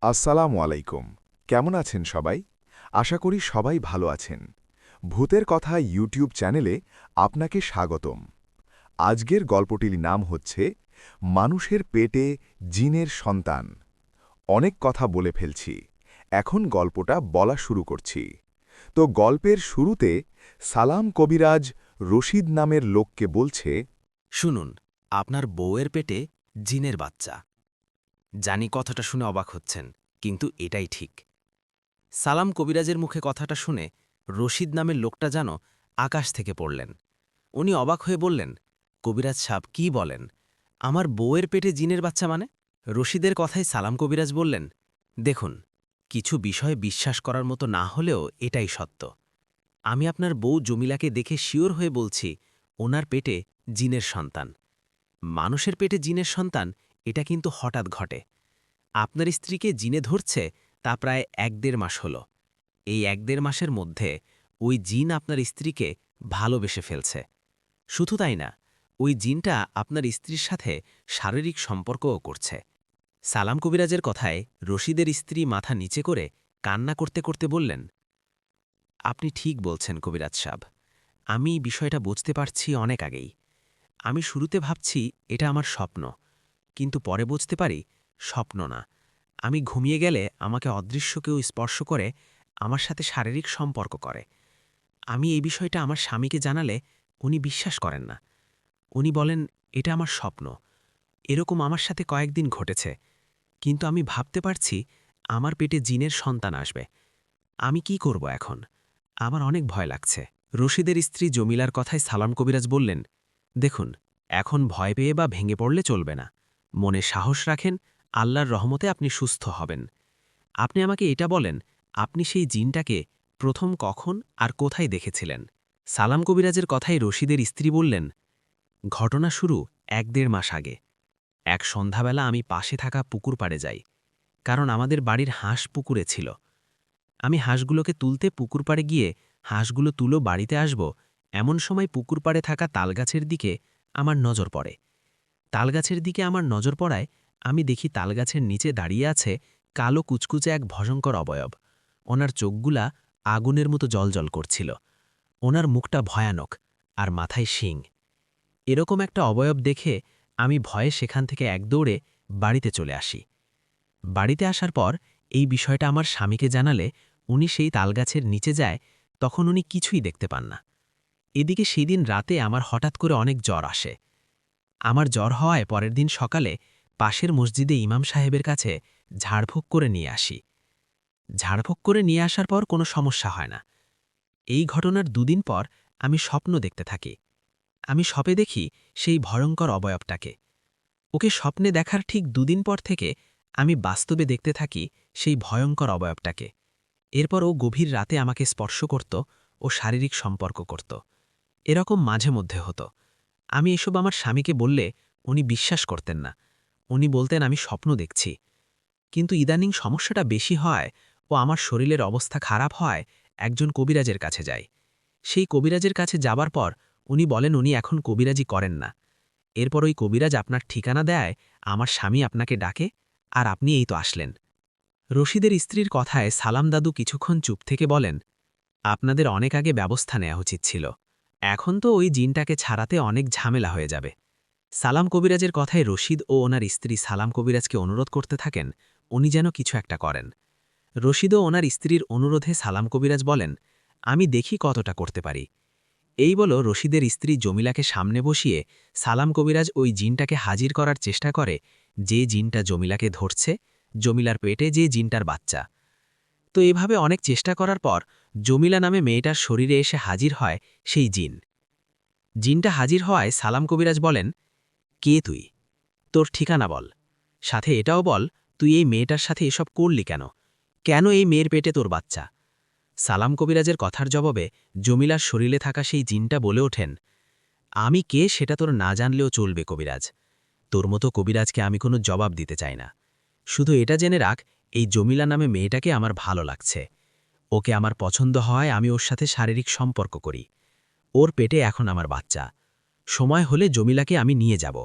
আসসালামু আলাইকুম। কেমন আছেন সবাই? আশা করি সবাই ভালো আছেন। ভূতের কথা ইউটিউব চ্যানেলে আপনাকে স্বাগতম। আজকের গল্পটির নাম হচ্ছে মানুষের পেটে জিনের সন্তান। অনেক কথা বলে ফেলছি। এখন গল্পটা বলা শুরু করছি। তো গল্পের শুরুতে সালাম কবিরাজ রশিদ নামের লোককে বলছে, শুনুন, আপনার বউয়ের পেটে জিনের বাচ্চা। জানি কথাটা শুনে অবাক হচ্ছেন, কিন্তু এটাই ঠিক। সালাম কবিরাজের মুখে কথাটা শুনে রশিদ নামের লোকটা যেন আকাশ থেকে পড়লেন। উনি অবাক হয়ে বললেন, কবিরাজ সাহেব কি বলেন? আমার বউয়ের পেটে জিনের বাচ্চা মানে? রশিদের কথায় সালাম কবিরাজ বললেন, দেখুন, কিছু বিষয়ে বিশ্বাস করার মতো না হলেও এটাই সত্য। আমি আপনার বউ জমিলাকে দেখে শিওর হয়ে বলছি, ওনার পেটে জিনের সন্তান। মানুষের পেটে জিনের সন্তান, এটা কিন্তু হঠাৎ ঘটে। আপনার স্ত্রীকে জিনে ধরছে তা প্রায় ১-১.৫ মাস হল। এই ১-১.৫ মাসের মধ্যে ওই জিন আপনার স্ত্রীকে ভালোবেসে ফেলছে। শুধু তাই না, ওই জিনটা আপনার স্ত্রীর সাথে শারীরিক সম্পর্কও করছে। সালাম কবিরাজের কথায় রশিদের স্ত্রী মাথা নিচে করে কান্না করতে করতে বললেন, আপনি ঠিক বলছেন কবিরাজ সাহেব। আমি বিষয়টা বুঝতে পারছি অনেক আগেই। আমি শুরুতে ভাবছি এটা আমার স্বপ্ন, কিন্তু পরে বুঝতে পারি স্বপ্ন না। আমি ঘুমিয়ে গেলে আমাকে অদৃশ্য কেউ স্পর্শ করে আমার সাথে শারীরিক সম্পর্ক করে। আমি এই বিষয়টা আমার স্বামীকে জানালে উনি বিশ্বাস করেন না। উনি বলেন এটা আমার স্বপ্ন। এরকম আমার সাথে কয়েকদিন ঘটেছে, কিন্তু আমি ভাবতে পারছি আমার পেটে জিনের সন্তান আসবে। আমি কি করব এখন? আমার অনেক ভয় লাগছে। রশিদের স্ত্রী জমিলার কথায় সালাম কবিরাজ বললেন, দেখুন, এখন ভয় পেয়ে বা ভেঙে পড়লে চলবে না। মনে সাহস রাখেন, আল্লাহর রহমতে আপনি সুস্থ হবেন। আপনি আমাকে এটা বলেন, আপনি সেই জিনটাকে প্রথম কখন আর কোথায় দেখেছিলেন? সালাম কবিরাজের কথায় রশিদের স্ত্রী বললেন, ঘটনা শুরু ১-১.৫ মাস আগে। এক সন্ধ্যাবেলা আমি পাশে থাকা পুকুর পাড়ে যাই, কারণ আমাদের বাড়ির হাঁস পুকুরে ছিল। আমি হাঁসগুলোকে তুলতে পুকুর পাড়ে গিয়ে হাঁসগুলো তুলো বাড়িতে আসব, এমন সময় পুকুর পাড়ে থাকা তালগাছের দিকে আমার নজর পড়ে। তালগাছের দিকে আমার নজর পড়ায় আমি দেখি তালগাছের নিচে দাঁড়িয়ে আছে কালো কুচকুচে এক ভয়ঙ্কর অবয়ব। ওনার চোখগুলা আগুনের মতো জ্বলজ্বল করছিল। ওনার মুখটা ভয়ানক, আর মাথায় শিং। এরকম একটা অবয়ব দেখে আমি ভয়ে সেখান থেকে এক দৌড়ে বাড়িতে চলে আসি। বাড়িতে আসার পর এই বিষয়টা আমার স্বামীকে জানালে উনি সেই তালগাছের নিচে যায়, তখন উনি কিছুই দেখতে পান না। এদিকে সেদিন রাতে আমার হঠাৎ করে অনেক জ্বর আসে। আমার জ্বর হওয়ায় পরের দিন সকালে পাশের মসজিদে ইমাম সাহেবের কাছে ঝাড়ফুঁক করে নিয়ে আসি। ঝাড়ফুঁক করে নিয়ে আসার পর কোনো সমস্যা হয় না। এই ঘটনার দুদিন পর আমি স্বপ্ন দেখতে থাকি। আমি স্বপ্নে দেখি সেই ভয়ঙ্কর অবয়বটাকে। ওকে স্বপ্নে দেখার ঠিক দুদিন পর থেকে আমি বাস্তবে দেখতে থাকি সেই ভয়ঙ্কর অবয়বটাকে। এরপর ও গভীর রাতে আমাকে স্পর্শ করত ও শারীরিক সম্পর্ক করত। এরকম মাঝে মধ্যে হতো। আমি এসব আমার স্বামীকে বললে উনি বিশ্বাস করতেন না। উনি বলতেন আমি স্বপ্ন দেখছি। কিন্তু ইদানিং সমস্যাটা বেশি হয় ও আমার শরীরের অবস্থা খারাপ হয়, একজন কবিরাজের কাছে যাই। সেই কবিরাজের কাছে যাবার পর উনি বলেন উনি এখন কবিরাজি করেন না। এরপর ওই কবিরাজ আপনার ঠিকানা দেয়, আমার স্বামী আপনাকে ডাকে, আর আপনি এই তো আসলেন। রশিদের স্ত্রীর কথায় সালাম দাদু কিছুক্ষণ চুপ থেকে বলেন, আপনাদের অনেক আগে ব্যবস্থা নেওয়া উচিত ছিল। এখন তো ওই জিনটাকে ছাড়াতে অনেক ঝামেলা হয়ে যাবে। সালাম কবিরাজের কথায় রশিদ ও ওনার স্ত্রী সালাম কবিরাজকে অনুরোধ করতে থাকেন উনি যেন কিছু একটা করেন। রশিদ ও ওনার স্ত্রীর অনুরোধে সালাম কবিরাজ বলেন, আমি দেখি কতটা করতে পারি। এই বলো রশিদের স্ত্রী জমিলাকে সামনে বসিয়ে সালাম কবিরাজ ওই জিনটাকে হাজির করার চেষ্টা করে, যে জিনটা জমিলাকে ধরছে, জমিলার পেটে যে জিনটার বাচ্চা। তো এভাবে অনেক চেষ্টা করার পর জমিলা নামে মেয়েটার শরীরে এসে হাজির হয় সেই জিন। জিনটা হাজির হওয়ায় সালাম কবিরাজ বলেন, কে তুই? তোর ঠিকানা বল। সাথে এটাও বল, তুই এই মেয়েটার সাথে এসব করলি কেন? কেন এই মেয়ের পেটে তোর বাচ্চা? সালাম কবিরাজের কথার জবাবে জমিলার শরীরে থাকা সেই জিনটা বলে ওঠেন, আমি কে সেটা তোর না জানলেও চলবে কবিরাজ। তোর মতো কবিরাজকে আমি কোনো জবাব দিতে চাই না। শুধু এটা জেনে রাখ, এই জমিলা নামে মেয়েটাকে আমার ভালো লাগছে। ওকে আমার পছন্দ হয়, আমি ওর সাথে শারীরিক সম্পর্ক করি। ওর পেটে এখন আমার বাচ্চা। সময় হলে জমিলাকে আমি নিয়ে যাব।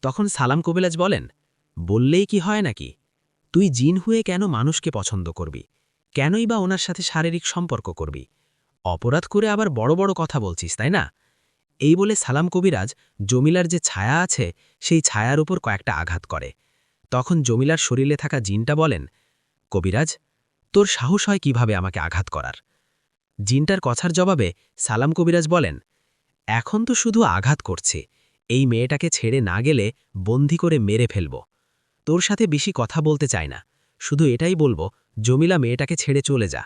তখন সালাম কবিরাজ বলেন, বললেই কি হয় নাকি? তুই জিন হয়ে কেন মানুষকে পছন্দ করবি? কেনই বা ওনার সাথে শারীরিক সম্পর্ক করবি? অপরাধ করে আবার বড় বড় কথা বলছিস, তাই না? এই বলে সালাম কবিরাজ জমিলার যে ছায়া আছে সেই ছায়ার উপর কয়েকটা আঘাত করে। তখন জমিলার শরীরে থাকা জিনটা বলেন, কবিরাজ, তোর সাহস হয় কিভাবে আমাকে আঘাত করার? জিনটার কথার জবাবে সালাম কবিরাজ বলেন, এখন তো শুধু আঘাত করছে, এই মেয়েটাকে ছেড়ে না গেলে বন্দি করে মেরে ফেলব। তোর সাথে বেশি কথা বলতে চাই না, শুধু এটাই বলবো, জমিলা মেয়েটাকে ছেড়ে চলে যা।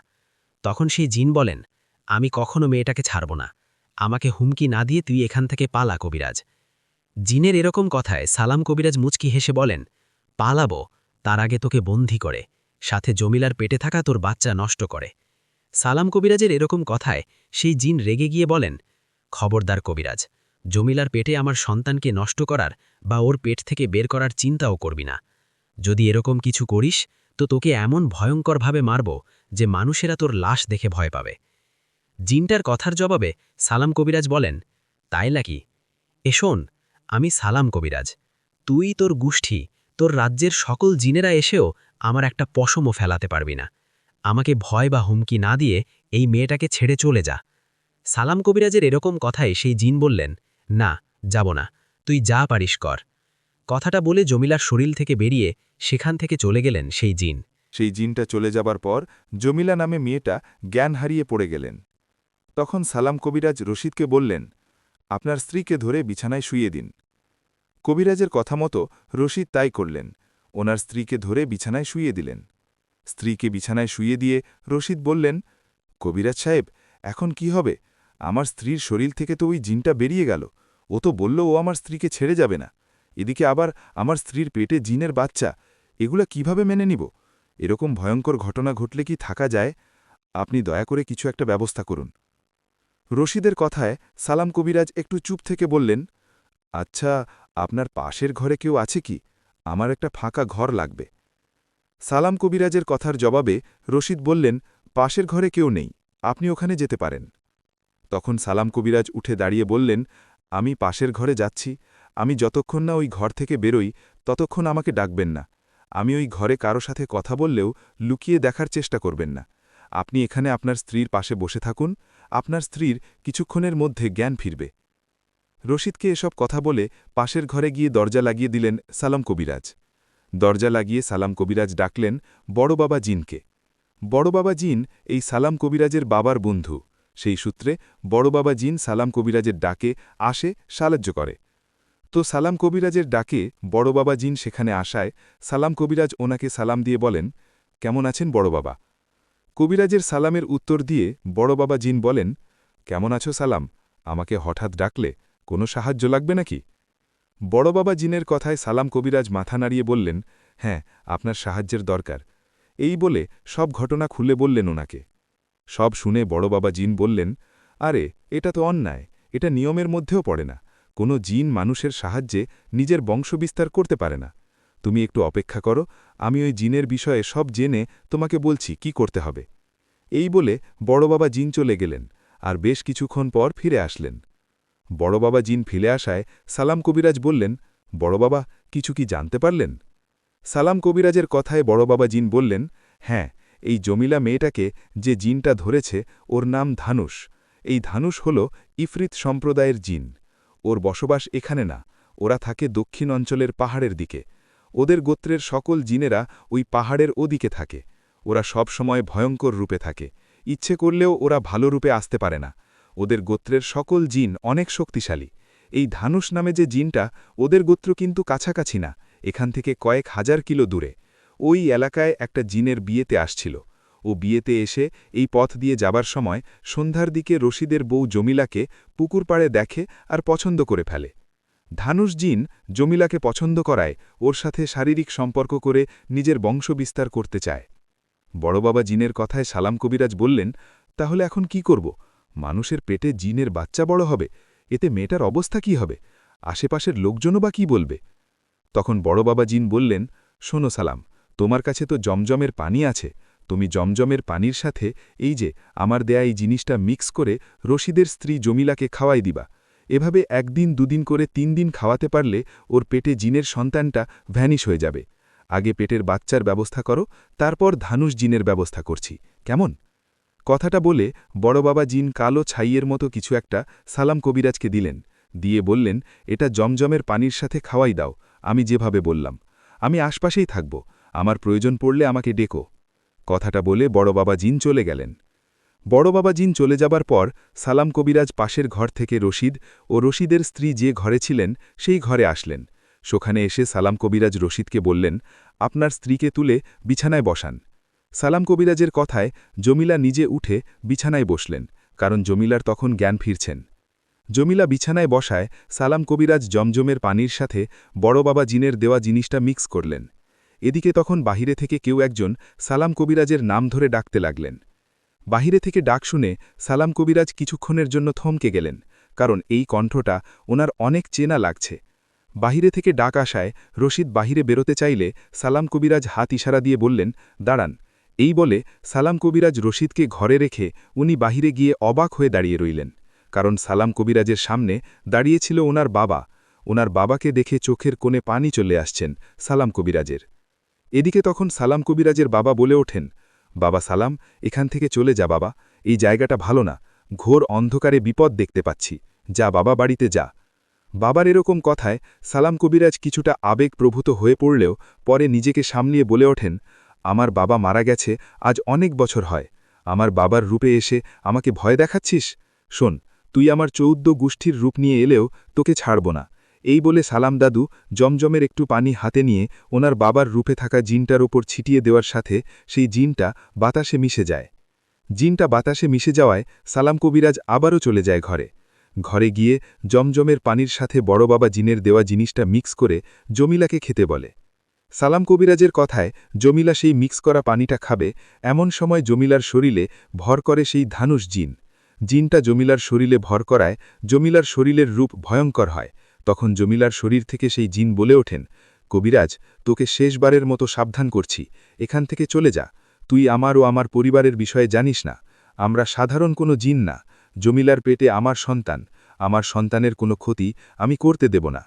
তখন সেই জিন বলেন, আমি কখনো মেয়েটাকে ছাড়ব না, আমাকে হুমকি না দিয়ে তুই এখান থেকে পালা কবিরাজ। জিনের এরকম কথায় সালাম কবিরাজ মুচকি হেসে বলেন, পালাবো, তার আগে তোকে বন্দি করে, সাথে জমিলার পেটে থাকা তোর বাচ্চা নষ্ট করে। সালাম কবিরাজের এরকম কথায় সেই জিন রেগে গিয়ে বলেন, খবরদার কবিরাজ, জমিলার পেটে আমার সন্তানকে নষ্ট করার বা ওর পেট থেকে বের করার চিন্তাও করবি না। যদি এরকম কিছু করিস তো তোকে এমন ভয়ঙ্করভাবে মারব যে মানুষেরা তোর লাশ দেখে ভয় পাবে। জিনটার কথার জবাবে সালাম কবিরাজ বলেন, তাই নাকি? শোন, আমি সালাম কবিরাজ, তুই তোর গোষ্ঠী, তোর রাজ্যের সকল জিনেরা এসেও আমার একটা পশমও ফেলাতে পারবি না। আমাকে ভয় বা হুমকি না দিয়ে এই মেয়েটাকে ছেড়ে চলে যা। সালাম কবিরাজের এরকম কথায় সেই জিন বললেন, না, যাব না, তুই যা পারিস কর। কথাটা বলে জমিলার শরীর থেকে বেরিয়ে সেখান থেকে চলে গেলেন সেই জিন। সেই জিনটা চলে যাবার পর জমিলা নামে মেয়েটা জ্ঞান হারিয়ে পড়ে গেলেন। তখন সালাম কবিরাজ রশিদকে বললেন, আপনার স্ত্রীকে ধরে বিছানায় শুইয়ে দিন। কবিরাজের কথা মতো রশিদ তাই করলেন, ওনার স্ত্রীকে ধরে বিছানায় শুইয়ে দিলেন। স্ত্রীকে বিছানায় শুইয়ে দিয়ে রশিদ বললেন, কবিরাজ সাহেব, এখন কি হবে? আমার স্ত্রীর শরীর থেকে তো ওই জিনটা বেরিয়ে গেল, ও তো বলল ও আমার স্ত্রীকে ছেড়ে যাবে না, এদিকে আবার আমার স্ত্রীর পেটে জিনের বাচ্চা, এগুলা কিভাবে মেনে নিব? এরকম ভয়ঙ্কর ঘটনা ঘটলে কি থাকা যায়? আপনি দয়া করে কিছু একটা ব্যবস্থা করুন। রশিদের কথায় সালাম কবিরাজ একটু চুপ থেকে বললেন, আচ্ছা, আপনার পাশের ঘরে কেউ আছে কি? আমার একটা ফাঁকা ঘর লাগবে। সালাম কবিরাজের কথার জবাবে রশিদ বললেন, পাশের ঘরে কেউ নেই, আপনি ওখানে যেতে পারেন। তখন সালাম কবিরাজ উঠে দাঁড়িয়ে বললেন, আমি পাশের ঘরে যাচ্ছি, আমি যতক্ষণ না ওই ঘর থেকে বেরোই ততক্ষণ আমাকে ডাকবেন না। আমি ওই ঘরে কারো সাথে কথা বললেও লুকিয়ে দেখার চেষ্টা করবেন না। আপনি এখানে আপনার স্ত্রীর পাশে বসে থাকুন, আপনার স্ত্রীর কিছুক্ষণের মধ্যে জ্ঞান ফিরবে। রশিদকে এসব কথা বলে পাশের ঘরে গিয়ে দরজা লাগিয়ে দিলেন সালাম কবিরাজ। দরজা লাগিয়ে সালাম কবিরাজ ডাকলেন বড় বাবা জিনকে। বড় বাবা জিন এই সালাম কবিরাজের বাবার বন্ধু, সেই সূত্রে বড় বাবা জিন সালাম কবিরাজের ডাকে আসে, সাহায্য করে। তো সালাম কবিরাজের ডাকে বড় বাবা জিন সেখানে আসায় সালাম কবিরাজ ওনাকে সালাম দিয়ে বলেন, কেমন আছেন বড় বাবা? কবিরাজের সালামের উত্তর দিয়ে বড় বাবা জিন বলেন, কেমন আছো সালাম? আমাকে হঠাৎ ডাকলে, কোনো সাহায্য লাগবে নাকি? বড় বাবা জিনের কথায় সালাম কবিরাজ মাথা নাড়িয়ে বললেন, হ্যাঁ, আপনার সাহায্যের দরকার। এই বলে সব ঘটনা খুলে বললেন ওনাকে। সব শুনে বড় বাবা জিন বললেন, আরে, এটা তো অন্যায়, এটা নিয়মের মধ্যেও পড়ে না। কোনো জিন মানুষের সাহায্যে নিজের বংশবিস্তার করতে পারে না। তুমি একটু অপেক্ষা করো, আমি ওই জিনের বিষয়ে সব জেনে তোমাকে বলছি কি করতে হবে। এই বলে বড় বাবা জিন চলে গেলেন, আর বেশ কিছুক্ষণ পর ফিরে আসলেন। বড় বাবা জিন ফিরে আসায় সালাম কবিরাজ বললেন, বড় বাবা, কিছু কি জানতে পারলেন? সালাম কবিরাজের কথায় বড় বাবা জিন বললেন, হ্যাঁ, এই জমিলা মেয়েটাকে যে জিনটা ধরেছে ওর নাম ধানুষ। এই ধানুষ হল ইফরিত সম্প্রদায়ের জিন। ওর বসবাস এখানে না, ওরা থাকে দক্ষিণ অঞ্চলের পাহাড়ের দিকে। ওদের গোত্রের সকল জিনেরা ওই পাহাড়ের ওদিকে থাকে। ওরা সব সময় ভয়ঙ্কর রূপে থাকে, ইচ্ছে করলেও ওরা ভালো রূপে আসতে পারে না। ওদের গোত্রের সকল জিন অনেক শক্তিশালী। এই ধানুষ নামে যে জিনটা, ওদের গোত্র কিন্তু কাছাকাছি না, এখান থেকে কয়েক হাজার কিলো দূরে। ওই এলাকায় একটা জিনের বিয়েতে আসছিল। ও বিয়েতে এসে এই পথ দিয়ে যাবার সময় সন্ধ্যার দিকে রশিদের বউ জমিলাকে পুকুর পাড়ে দেখে আর পছন্দ করে ফেলে। ধানুষ জিন জমিলাকে পছন্দ করায় ওর সাথে শারীরিক সম্পর্ক করে নিজের বংশবিস্তার করতে চায়। বড় বাবা জিনের কথায় সালাম কবিরাজ বললেন, তাহলে এখন কি করব? মানুষের পেটে জিনের বাচ্চা বড় হবে, এতে মেয়েটার অবস্থা কি হবে? আশেপাশের লোকজনও বা কি বলবে? তখন বড় বাবা জিন বললেন, শোনো সালাম, তোমার কাছে তো জমজমের পানি আছে, তুমি জমজমের পানির সাথে এই যে আমার দেয়া এই জিনিসটা মিক্স করে রশিদের স্ত্রী জমিলাকে খাওয়াই দিবা। এভাবে একদিন দুদিন করে 3 দিন খাওয়াতে পারলে ওর পেটে জিনের সন্তানটা ভ্যানিশ হয়ে যাবে। আগে পেটের বাচ্চার ব্যবস্থা করো, তারপর ধানুষ জিনের ব্যবস্থা করছি, কেমন? কথাটা বলে বড় বাবা জিন কালো ছাইয়ের মতো কিছু একটা সালাম কবিরাজকে দিলেন, দিয়ে বললেন, এটা জমজমের পানির সাথে খাওয়াই দাও, আমি যেভাবে বললাম। আমি আশপাশেই থাকব, আমার প্রয়োজন পড়লে আমাকে ডেকো। কথাটা বলে বড় বাবা জিন চলে গেলেন। বড় বাবা জিন চলে যাবার পর সালাম কবিরাজ পাশের ঘর থেকে রশিদ ও রশিদের স্ত্রী যে ঘরে ছিলেন সেই ঘরে আসলেন। সেখানে এসে সালাম কবিরাজ রশিদকে বললেন, আপনার স্ত্রীকে তুলে বিছানায় বসান। সালাম কবিরাজের কথায় জমিলা নিজে উঠে বিছানায় বসলেন, কারণ জমিলার তখন জ্ঞান ফিরছেন। জমিলা বিছানায় বসায় সালাম কবিরাজ জমজমের পানির সাথে বড় বাবা জিনের দেওয়া জিনিসটা মিক্স করলেন। এদিকে তখন বাহিরে থেকে কেউ একজন সালাম কবিরাজের নাম ধরে ডাকতে লাগলেন। বাহিরে থেকে ডাক শুনে সালাম কবিরাজ কিছুক্ষণের জন্য থমকে গেলেন, কারণ এই কণ্ঠটা ওনার অনেক চেনা লাগছে। বাহিরে থেকে ডাক আসায় রশিদ বাহিরে বেরোতে চাইলে সালাম কবিরাজ হাত ইশারা দিয়ে বললেন, দাঁড়ান। এই বলে সালাম কবিরাজ রশিদকে ঘরে রেখে উনি বাহিরে গিয়ে অবাক হয়ে দাঁড়িয়ে রইলেন, কারণ সালাম কবিরাজের সামনে দাঁড়িয়েছিল ওনার বাবা। ওনার বাবাকে দেখে চোখের কোণে পানি চলে আসছেন সালাম কবিরাজের। এদিকে তখন সালাম কবিরাজের বাবা বলে ওঠেন, বাবা সালাম, এখান থেকে চলে যা বাবা, এই জায়গাটা ভালো না, ঘোর অন্ধকারে বিপদ দেখতে পাচ্ছি, যা বাবা, বাড়িতে যা। বাবার এরকম কথায় সালাম কবিরাজ কিছুটা আবেগপ্রভূত হয়ে পড়লেও পরে নিজেকে সামলিয়ে বলে ওঠেন, আমার বাবা মারা গেছে আজ অনেক বছর হয়, আমার বাবার রূপে এসে আমাকে ভয় দেখাচ্ছিস? শোন, তুই আমার 14 গোষ্ঠীর রূপ নিয়ে এলেও তোকে ছাড়ব না। এই বলে সালাম দাদু জমজমের একটু পানি হাতে নিয়ে ওনার বাবার রূপে থাকা জিনটার ওপর ছিটিয়ে দেওয়ার সাথে সেই জিনটা বাতাসে মিশে যায়। জিনটা বাতাসে মিশে যাওয়ায় সালাম কবিরাজ আবারও চলে যায় ঘরে। ঘরে গিয়ে জমজমের পানির সাথে বড় বাবা জিনের দেওয়া জিনিসটা মিক্স করে জমিলাকে খেতে বলে। সালাম কবিরাজের কথায় জমিলা সেই মিক্স করা পানিটা খাবে, এমন সময় জমিলার শরীরে ভর করে সেই ধানুষ জিন। জিনটা জমিলার শরীরে ভর করায় জমিলার শরীরের রূপ ভয়ঙ্কর হয়। তখন জমিলার শরীর থেকে সেই জিন বলে ওঠেন, কবিরাজ, তোকে শেষবারের মতো সাবধান করছি, এখান থেকে চলে যা। তুই আমার ও আমার পরিবারের বিষয়ে জানিস না, আমরা সাধারণ কোনো জিন না, জমিলার পেটে আমার সন্তান, আমার সন্তানের কোনো ক্ষতি আমি করতে দেব না।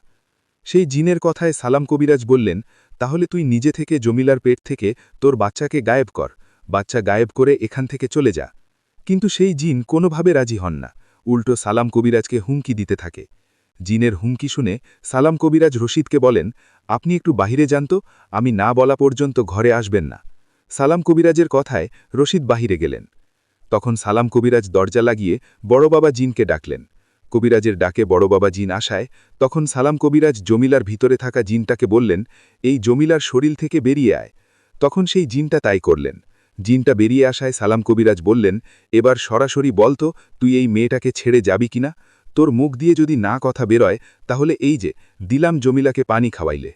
সেই জিনের কথায় সালাম কবিরাজ বললেন, তাহলে তুই নিজে থেকে জমিলার পেট থেকে তোর বাচ্চাকে গায়েব কর, বাচ্চা গায়েব করে এখান থেকে চলে যা। কিন্তু সেই জিন কোনোভাবে রাজি হন না, উল্টো সালাম কবিরাজকে হুমকি দিতে থাকে। জিনের হুমকি শুনে সালাম কবিরাজ রশিদকে বলেন, আপনি একটু বাহিরে যান তো, আমি না বলা পর্যন্ত ঘরে আসবেন না। সালাম কবিরাজের কথায় রশিদ বাহিরে গেলেন। তখন সালাম কবিরাজ দরজা লাগিয়ে বড় বাবা জিনকে ডাকলেন। কবিরাজের ডাকে বড় বাবা জিন আসায় তখন সালাম কবিরাজ জমিলার ভিতরে থাকা জিনটাকে বললেন, এই জমিলার শরীর থেকে বেরিয়ে আয়। তখন সেই জিনটা তাই করলেন। জিনটা বেরিয়ে আসায় সালাম কবিরাজ বললেন, এবার সরাসরি বল তো, তুই এই মেয়েটাকে ছেড়ে যাবি কিনা? তোর মুখ দিয়ে যদি না কথা বেরোয় তাহলে এই যে দিলাম জমিলাকে পানি খাওয়াইলে।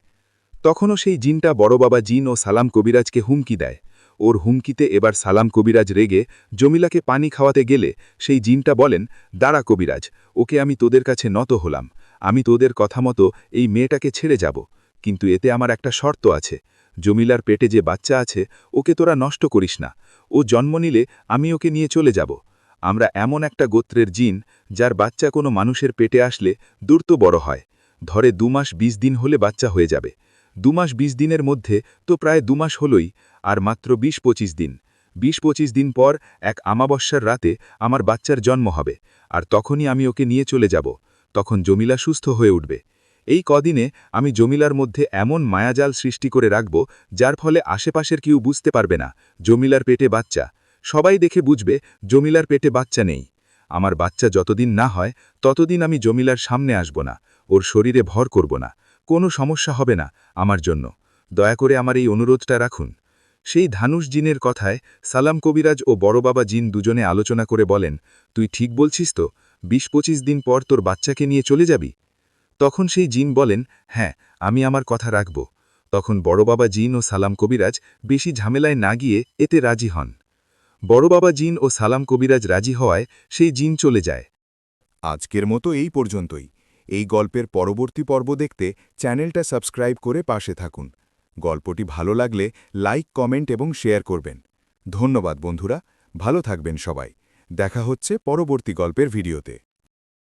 তখনও সেই জিনটা বড় বাবা জিন ও সালাম কবিরাজকে হুমকি দেয়। ওর হুমকিতে এবার সালাম কবিরাজ রেগে জমিলাকে পানি খাওয়াতে গেলে সেই জিনটা বলেন, দাঁড়া কবিরাজ, ওকে আমি তোদের কাছে নত হলাম, আমি তোদের কথা মতো এই মেয়েটাকে ছেড়ে যাব, কিন্তু এতে আমার একটা শর্ত আছে, জমিলার পেটে যে বাচ্চা আছে ওকে তোরা নষ্ট করিস না, ও জন্ম নিলে আমি ওকে নিয়ে চলে যাব। আমরা এমন একটা গোত্রের জিন যার বাচ্চা কোনো মানুষের পেটে আসলে দ্রুত বড় হয়, ধরে 2 মাস 20 দিন হলে বাচ্চা হয়ে যাবে। 2 মাস 20 দিনের মধ্যে তো প্রায় 2 মাস হলই, আর মাত্র 20-25 দিন। 20-25 দিন পর এক আমাবস্যার রাতে আমার বাচ্চার জন্ম হবে, আর তখনই আমি ওকে নিয়ে চলে যাব, তখন জমিলা সুস্থ হয়ে উঠবে। এই কদিনে আমি জমিলার মধ্যে এমন মায়াজাল সৃষ্টি করে রাখব যার ফলে আশেপাশের কেউ বুঝতে পারবে না জমিলার পেটে বাচ্চা, সবাই দেখে বুঝবে জমিলার পেটে বাচ্চা নেই। আমার বাচ্চা যতদিন না হয় ততদিন আমি জমিলার সামনে আসব না, ওর শরীরে ভর করব না, কোনো সমস্যা হবে না আমার জন্য, দয়া করে আমার এই অনুরোধটা রাখুন। সেই ধানুষ জিনের কথায় সালাম কবিরাজ ও বড় বাবা জিন দুজনে আলোচনা করে বলেন, তুই ঠিক বলছিস তো, 20-25 দিন পর তোর বাচ্চাকে নিয়ে চলে যাবি? তখন সেই জিন বলেন, হ্যাঁ, আমি আমার কথা রাখব। তখন বড় বাবা জিন ও সালাম কবিরাজ বেশি ঝামেলায় না গিয়ে এতে রাজি হন। বড় বাবা জিন ও সালাম কবিরাজ রাজি হওয়ায় সেই জিন চলে যায়। আজকের মতো এই পর্যন্তই। এই গল্পের পরবর্তী পর্ব দেখতে চ্যানেলটা সাবস্ক্রাইব করে পাশে থাকুন। গল্পটি ভালো লাগলে লাইক, কমেন্ট এবং শেয়ার করবেন। ধন্যবাদ বন্ধুরা, ভালো থাকবেন সবাই। দেখা হচ্ছে পরবর্তী গল্পের ভিডিওতে।